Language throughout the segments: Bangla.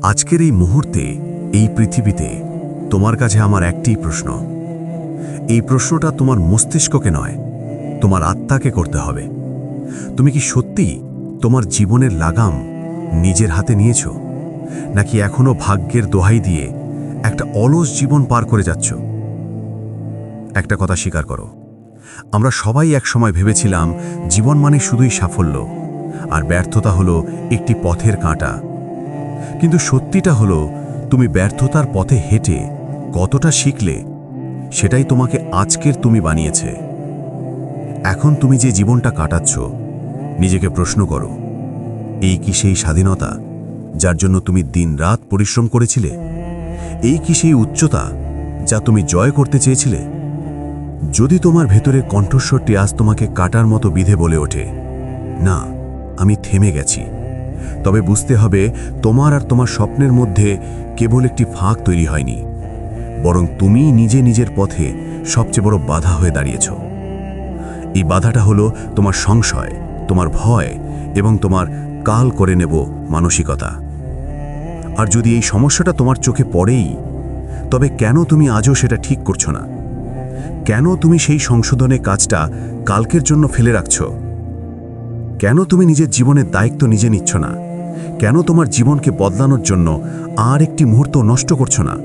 আজকের এই মুহূর্তে এই পৃথিবীতে তোমার কাছে আমার একটাই প্রশ্ন। এই প্রশ্নটা তোমার মস্তিষ্ককে নয়, তোমার আত্মাকে করতে হবে। তুমি কি সত্যি তোমার জীবনের লাগাম নিজের হাতে নিয়েছ, নাকি এখনো ভাগ্যের দোহাই দিয়ে একটা অলস জীবন পার করে যাচ্ছ? একটা কথা স্বীকার করো, আমরা সবাই একসময় ভেবেছিলাম জীবন মানে শুধুই সাফল্য, আর ব্যর্থতা হলো একটি পথের কাঁটা। কিন্তু সত্যিটা হলো, তুমি ব্যর্থতার পথে হেঁটে কতটা শিখলে সেটাই তোমাকে আজকের তুমি বানিয়েছে। এখন তুমি যে জীবনটা কাটাচ্ছ, নিজেকে প্রশ্ন করো, এই কি সেই স্বাধীনতা যার জন্য তুমি দিনরাত পরিশ্রম করেছিলে? এই কি সেই উচ্চতা যা তুমি জয় করতে চেয়েছিলে? যদি তোমার ভেতরে কণ্ঠস্বরটি আজ তোমাকে কাটার মতো বিধে বলে ওঠে, না, আমি থেমে গেছি, তবে বুঝতে হবে তোমার আর তোমার স্বপ্নের মধ্যে কেবল একটি ফাঁক তৈরি হয়নি, বরং তুমি নিজে নিজের পথে সবচেয়ে বড় বাধা হয়ে দাঁড়িয়েছ। এই বাধাটা হলো তোমার সংশয়, তোমার ভয় এবং তোমার কাল করে নেব মানসিকতা। আর যদি এই সমস্যাটা তোমার চোখে পড়েই, তবে কেন তুমি আজও সেটা ঠিক করছো না? কেন তুমি সেই সংশোধনের কাজটা কালকের জন্য ফেলে রাখছো? কেন তুমি নিজের জীবনের দায়িত্ব নিজে নিচ্ছ না? কেন তোমার জীবনকে বদলানোর জন্য আর একটি মুহূর্ত নষ্ট করছো না?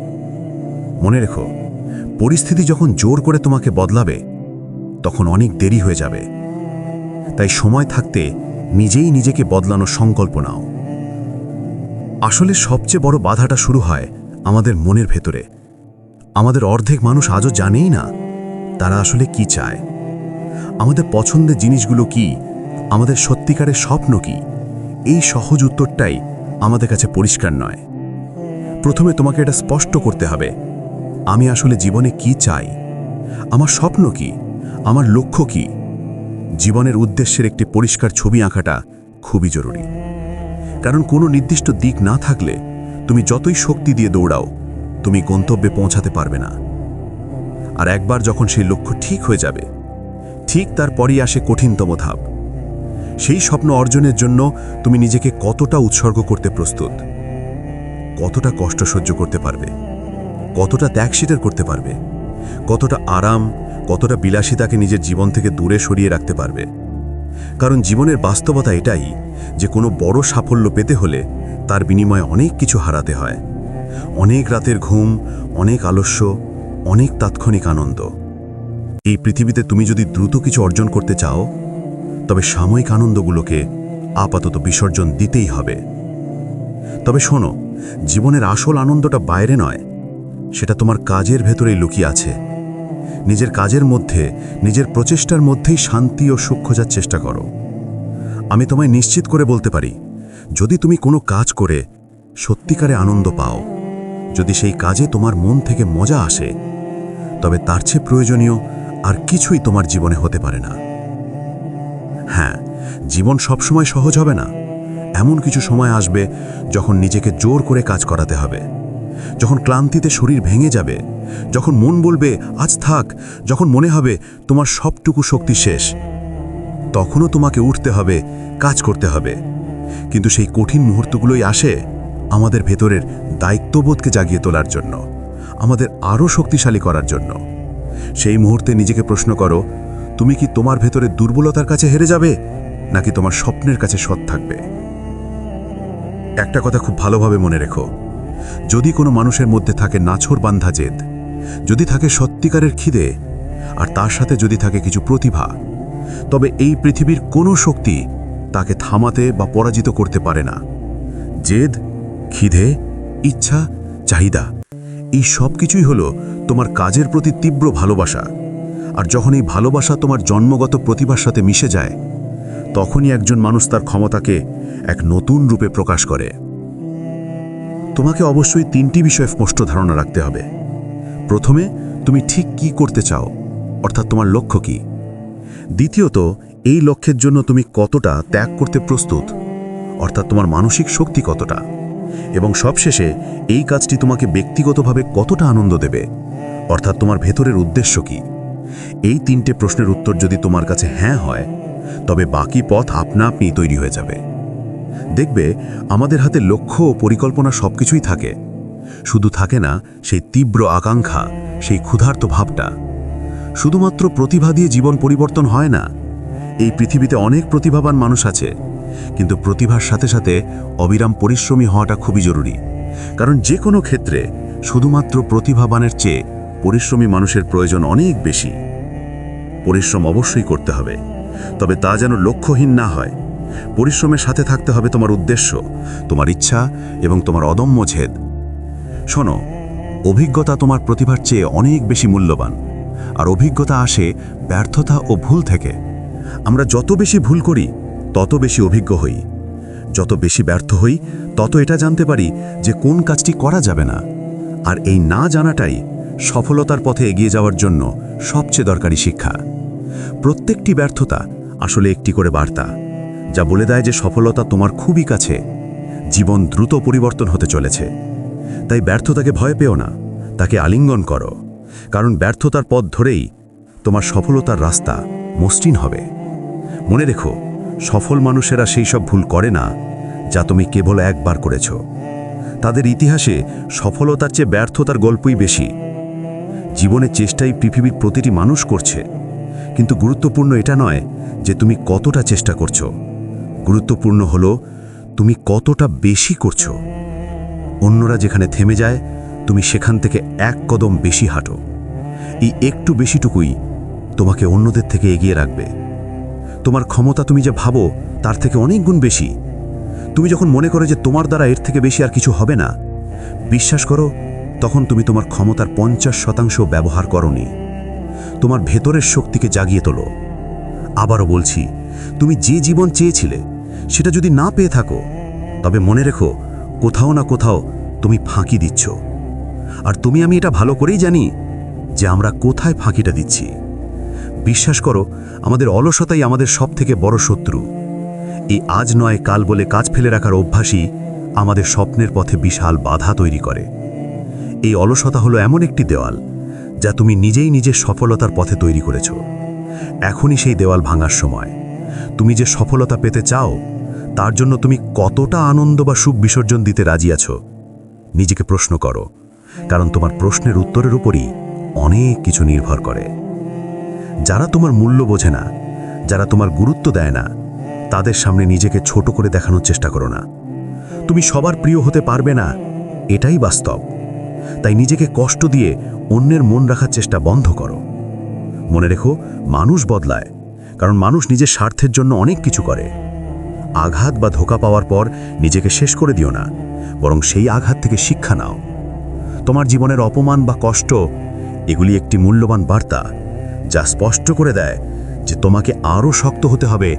মনে রেখো, পরিস্থিতি যখন জোর করে তোমাকে বদলাবে, তখন অনেক দেরি হয়ে যাবে। তাই সময় থাকতে নিজেই নিজেকে বদলানোর সংকল্প নাও। আসলে সবচেয়ে বড় বাধাটা শুরু হয় আমাদের মনের ভেতরে। আমাদের অর্ধেক মানুষ আজও জানেই না তারা আসলে কি চায়। আমাদের পছন্দের জিনিসগুলো কি, আমাদের সত্যিকারের স্বপ্ন কি, এই সহজ উত্তরটাই আমাদের কাছে পরিষ্কার নয়। প্রথমে তোমাকে এটা স্পষ্ট করতে হবে, আমি আসলে জীবনে কি চাই, আমার স্বপ্ন কি, আমার লক্ষ্য কি। জীবনের উদ্দেশ্যের একটি পরিষ্কার ছবি আঁকাটা খুবই জরুরি। কারণ কোনো নির্দিষ্ট দিক না থাকলে তুমি যতই শক্তি দিয়ে দৌড়াও, তুমি গন্তব্যে পৌঁছাতে পারবে না। আর একবার যখন সেই লক্ষ্য ঠিক হয়ে যাবে, ঠিক তারপরই আসে কঠিনতম ধাপ। সেই স্বপ্ন অর্জনের জন্য তুমি নিজেকে কতটা উৎসর্গ করতে প্রস্তুত, কতটা কষ্ট সহ্য করতে পারবে, কতটা ত্যাগ স্বীকার করতে পারবে, কতটা আরাম, কতটা বিলাসিতাকে নিজের জীবন থেকে দূরে সরিয়ে রাখতে পারবে। কারণ জীবনের বাস্তবতা এটাই যে কোনো বড় সাফল্য পেতে হলে তার বিনিময়ে অনেক কিছু হারাতে হয়। অনেক রাতের ঘুম, অনেক আলস্য, অনেক তাৎক্ষণিক আনন্দ। এই পৃথিবীতে তুমি যদি দ্রুত কিছু অর্জন করতে চাও, তবে সাময়িক আনন্দগুলোকে আপাতত বিসর্জন দিতেই হবে। তবে শোনো, জীবনের আসল আনন্দটা বাইরে নয়, সেটা তোমার কাজের ভেতরেই লুকিয়ে আছে। নিজের কাজের মধ্যে, নিজের প্রচেষ্টার মধ্যেই শান্তি ও সুখ খোঁজার চেষ্টা করো। আমি তোমায় নিশ্চিত করে বলতে পারি, যদি তুমি কোনো কাজ করে সত্যিকারে আনন্দ পাও, যদি সেই কাজে তোমার মন থেকে মজা আসে, তবে তার চেয়ে প্রয়োজনীয় আর কিছুই তোমার জীবনে হতে পারে না। হ্যাঁ, জীবন সবসময় সহজ হবে না। এমন কিছু সময় আসবে যখন নিজেকে জোর করে কাজ করাতে হবে, যখন ক্লান্তিতে শরীর ভেঙে যাবে, যখন মন বলবে আজ থাক, যখন মনে হবে তোমার সবটুকু শক্তি শেষ। তখনও তোমাকে উঠতে হবে, কাজ করতে হবে। কিন্তু সেই কঠিন মুহূর্তগুলোই আসে আমাদের ভেতরের দায়িত্ববোধকে জাগিয়ে তোলার জন্য, আমাদের আরও শক্তিশালী করার জন্য। সেই মুহূর্তে নিজেকে প্রশ্ন করো, তুমি কি তোমার ভেতরে দুর্বলতার কাছে হেরে যাবে, নাকি তোমার স্বপ্নের কাছে সৎ থাকবে? একটা কথা খুব ভালোভাবে মনে রেখো, যদি কোনো মানুষের মধ্যে থাকে নাছোড়বান্ধা জেদ, যদি থাকে সত্যিকারের খিদে, আর তার সাথে যদি থাকে কিছু প্রতিভা, তবে এই পৃথিবীর কোনো শক্তি তাকে থামাতে বা পরাজিত করতে পারে না। জেদ, খিদে, ইচ্ছা, চাহিদা, এই সব কিছুই হলো তোমার কাজের প্রতি তীব্র ভালোবাসা। আর যখন এই ভালোবাসা তোমার জন্মগত প্রতিভার সাথে মিশে যায়, তখনই একজন মানুষ তার ক্ষমতাকে এক নতুন রূপে প্রকাশ করে। তোমাকে অবশ্যই তিনটি বিষয়ে স্পষ্ট ধারণা রাখতে হবে। প্রথমে, তুমি ঠিক কি করতে চাও, অর্থাৎ তোমার লক্ষ্য কি। দ্বিতীয়ত, এই লক্ষ্যের জন্য তুমি কতটা ত্যাগ করতে প্রস্তুত, অর্থাৎ তোমার মানসিক শক্তি কতটা। এবং সবশেষে, এই কাজটি তোমাকে ব্যক্তিগতভাবে কতটা আনন্দ দেবে, অর্থাৎ তোমার ভেতরের উদ্দেশ্য কি। এই তিনটে প্রশ্নের উত্তর যদি তোমার কাছে হ্যাঁ হয়, তবে বাকি পথ আপনা আপনি তৈরি হয়ে যাবে। দেখবে আমাদের হাতে লক্ষ্য ও পরিকল্পনা সবকিছুই থাকে, শুধু থাকে না সেই তীব্র আকাঙ্ক্ষা, সেই ক্ষুধার্ত ভাবটা। শুধুমাত্র প্রতিভা দিয়ে জীবন পরিবর্তন হয় না। এই পৃথিবীতে অনেক প্রতিভাবান মানুষ আছে, কিন্তু প্রতিভার সাথে সাথে অবিরাম পরিশ্রমী হওয়াটা খুবই জরুরি। কারণ যে কোনো ক্ষেত্রে শুধুমাত্র প্রতিভাবানের চেয়ে পরিশ্রমী মানুষের প্রয়োজন অনেক বেশি। পরিশ্রম অবশ্যই করতে হবে, তবে তা যেন লক্ষ্যহীন না হয়। পরিশ্রমের সাথে থাকতে হবে তোমার উদ্দেশ্য, তোমার ইচ্ছা এবং তোমার অদম্য জেদ। শোনো, অভিজ্ঞতা তোমার প্রতিভার চেয়ে অনেক বেশি মূল্যবান, আর অভিজ্ঞতা আসে ব্যর্থতা ও ভুল থেকে। আমরা যত বেশি ভুল করি তত বেশি অভিজ্ঞ হই, যত বেশি ব্যর্থ হই তত এটা জানতে পারি যে কোন কাজটি করা যাবে না। আর এই না জানাটাই সফলতার পথে এগিয়ে যাওয়ার জন্য সবচেয়ে দরকারি শিক্ষা। প্রত্যেকটি ব্যর্থতা আসলে একটি করে বার্তা, যা বলে দেয় যে সফলতা তোমার খুবই কাছে, জীবন দ্রুত পরিবর্তন হতে চলেছে। তাই ব্যর্থতাকে ভয় পেও না, তাকে আলিঙ্গন করো, কারণ ব্যর্থতার পথ ধরেই তোমার সফলতার রাস্তা মসৃণ হবে। মনে রেখো, সফল মানুষেরা সেই সব ভুল করে না যা তুমি কেবল একবার করেছ। তাদের ইতিহাসে সফলতার চেয়ে ব্যর্থতার গল্পই বেশি। জীবনের চেষ্টাই পৃথিবীর প্রতিটি মানুষ করছে, কিন্তু গুরুত্বপূর্ণ এটা নয় যে তুমি কতটা চেষ্টা করছো, গুরুত্বপূর্ণ হলো তুমি কতটা বেশি করছো। অন্যরা যেখানে থেমে যায়, তুমি সেখান থেকে এক কদম বেশি হাঁটো। এই একটু বেশিটুকুই তোমাকে অন্যদের থেকে এগিয়ে রাখবে। তোমার ক্ষমতা তুমি যা ভাবো তার থেকে অনেক গুণ বেশি। তুমি যখন মনে করো যে তোমার দ্বারা এর থেকে বেশি আর কিছু হবে না, বিশ্বাস করো, তখন তুমি তোমার ক্ষমতার 50% ব্যবহার করোনি। তোমার ভেতরের শক্তিকে জাগিয়ে তোলো। আবারও বলছি, তুমি যে জীবন চেয়েছিলে সেটা যদি না পেয়ে থাকো, তবে মনে রেখো, কোথাও না কোথাও তুমি ফাঁকি দিচ্ছ। আর আমি এটা ভালো করেই জানি যে আমরা কোথায় ফাঁকিটা দিচ্ছি। বিশ্বাস করো, আমাদের অলসতাই আমাদের সবথেকে বড় শত্রু। এই আজ নয় কাল বলে কাজ ফেলে রাখার অভ্যাসই আমাদের স্বপ্নের পথে বিশাল বাধা তৈরি করে। এই অলসতা হলো এমন একটি দেওয়াল যা তুমি নিজেই নিজের সফলতার পথে তৈরি করেছ। এখনই সেই দেওয়াল ভাঙার সময়। তুমি যে সফলতা পেতে চাও, তার জন্য তুমি কতটা আনন্দ বা সুখ বিসর্জন দিতে রাজি আছো, নিজেকে প্রশ্ন করো, কারণ তোমার প্রশ্নের উত্তরের উপরই অনেক কিছু নির্ভর করে। যারা তোমার মূল্য বোঝে না, যারা তোমার গুরুত্ব দেয় না, তাদের সামনে নিজেকে ছোট করে দেখানোর চেষ্টা করো না। তুমি সবার প্রিয় হতে পারবে না, এটাই বাস্তব। তাই নিজেকে কষ্ট দিয়ে অন্যের মন রাখার চেষ্টা বন্ধ করো। মনে রেখো, মানুষ বদলায়, কারণ মানুষ নিজের স্বার্থের জন্য অনেক কিছু করে। আঘাত বা ধোঁকা পাওয়ার পর নিজেকে শেষ করে দিও না, বরং সেই আঘাত থেকে শিক্ষা নাও। তোমার জীবনের অপমান বা কষ্ট, এগুলি একটি মূল্যবান বার্তা, যা স্পষ্ট করে দেয় যে তোমাকে আরও শক্ত হতে হবে,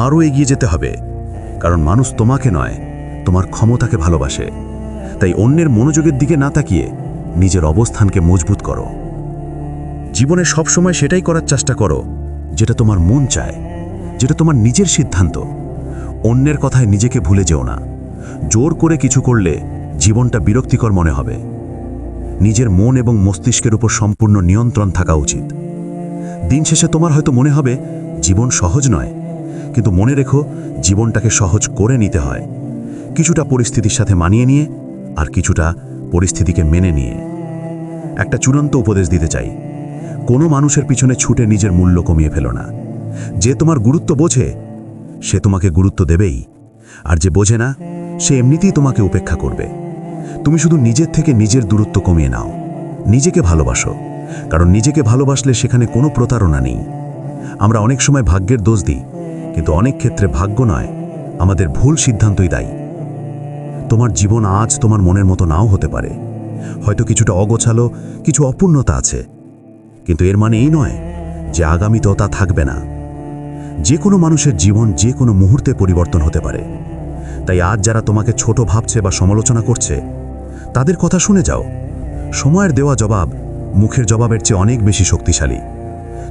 আরও এগিয়ে যেতে হবে। কারণ মানুষ তোমাকে নয়, তোমার ক্ষমতাকে ভালোবাসে। তাই অন্যের মনোযোগের দিকে না তাকিয়ে নিজের অবস্থানকে মজবুত করো। জীবনে সবসময় সেটাই করার চেষ্টা করো যেটা তোমার মন চায়, যেটা তোমার নিজের সিদ্ধান্ত। অন্যের কথায় নিজেকে ভুলে যেও না। জোর করে কিছু করলে জীবনটা বিরক্তিকর মনে হবে। নিজের মন এবং মস্তিষ্কের উপর সম্পূর্ণ নিয়ন্ত্রণ থাকা উচিত। দিন শেষে তোমার হয়তো মনে হবে জীবন সহজ নয়, কিন্তু মনে রেখো, জীবনটাকে সহজ করে নিতে হয়, কিছুটা পরিস্থিতির সাথে মানিয়ে নিয়ে আর কিছুটা পরিস্থিতিকে মেনে নিয়ে। একটা চূড়ান্ত উপদেশ দিতে চাই, কোনো মানুষের পিছনে ছুটে নিজের মূল্য কমিয়ে ফেলো না। যে তোমার গুরুত্ব বোঝে সে তোমাকে গুরুত্ব দেবেই, আর যে বোঝে না সে এমনিতেই তোমাকে উপেক্ষা করবে। তুমি শুধু নিজের থেকে নিজের দূরত্ব কমিয়ে নাও, নিজেকে ভালোবাসো, কারণ নিজেকে ভালোবাসলে সেখানে কোনো প্রতারণা নেই। আমরা অনেক সময় ভাগ্যের দোষ দিই, কিন্তু অনেক ক্ষেত্রে ভাগ্য নয়, আমাদের ভুল সিদ্ধান্তই দায়ী। তোমার জীবন আজ তোমার মনের মতো নাও হতে পারে, হয়তো কিছুটা অগোছালো, কিছু অপূর্ণতা আছে, কিন্তু এর মানে এই নয় যে আগামীতেও তা থাকবে না। যে কোনো মানুষের জীবন যে কোনো মুহূর্তে পরিবর্তন হতে পারে। তাই আজ যারা তোমাকে ছোট ভাবছে বা সমালোচনা করছে, তাদের কথা শুনে যাও। সময়ের দেওয়া জবাব মুখের জবাবের চেয়ে অনেক বেশি শক্তিশালী।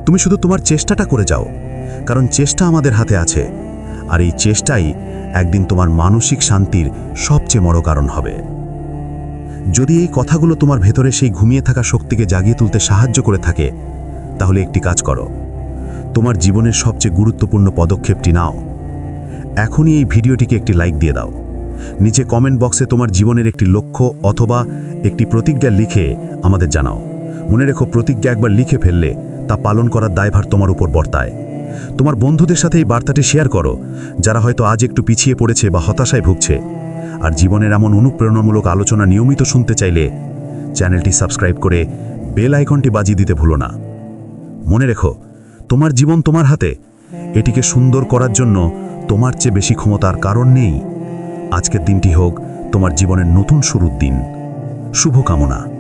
তুমি শুধু তোমার চেষ্টাটা করে যাও, কারণ চেষ্টা আমাদের হাতে আছে, আর এই চেষ্টাই একদিন তোমার মানসিক শান্তির সবচেয়ে বড় কারণ হবে। যদি এই কথাগুলো তোমার ভেতরে সেই ঘুমিয়ে থাকা শক্তিকে জাগিয়ে তুলতে সাহায্য করে থাকে, তাহলে একটি কাজ করো, তোমার জীবনের সবচেয়ে গুরুত্বপূর্ণ পদক্ষেপটি নাও। এখনই এই ভিডিওটিকে একটি লাইক দিয়ে দাও। নিচে কমেন্ট বক্সে তোমার জীবনের একটি লক্ষ্য অথবা একটি প্রতিজ্ঞা লিখে আমাদের জানাও। মনে রেখো, প্রতিজ্ঞা একবার লিখে ফেললে তা পালন করার দায়ভার তোমার উপর বর্তায়। তোমার বন্ধুদের সাথে এই বার্তাটি শেয়ার করো, যারা হয়তো আজ একটু পিছিয়ে পড়েছে বা হতাশায় ভুগছে। আর জীবনের এমন অনুপ্রেরণামূলক আলোচনা নিয়মিত শুনতে চাইলে চ্যানেলটি সাবস্ক্রাইব করে বেল আইকনটি বাজিয়ে দিতে ভুলো না। মনে রেখো, তোমার জীবন তোমার হাতে। এটিকে সুন্দর করার জন্য তোমার চেয়ে বেশি ক্ষমতার কারণ নেই। আজকের দিনটি হোক তোমার জীবনের নতুন শুরুর দিন। শুভকামনা।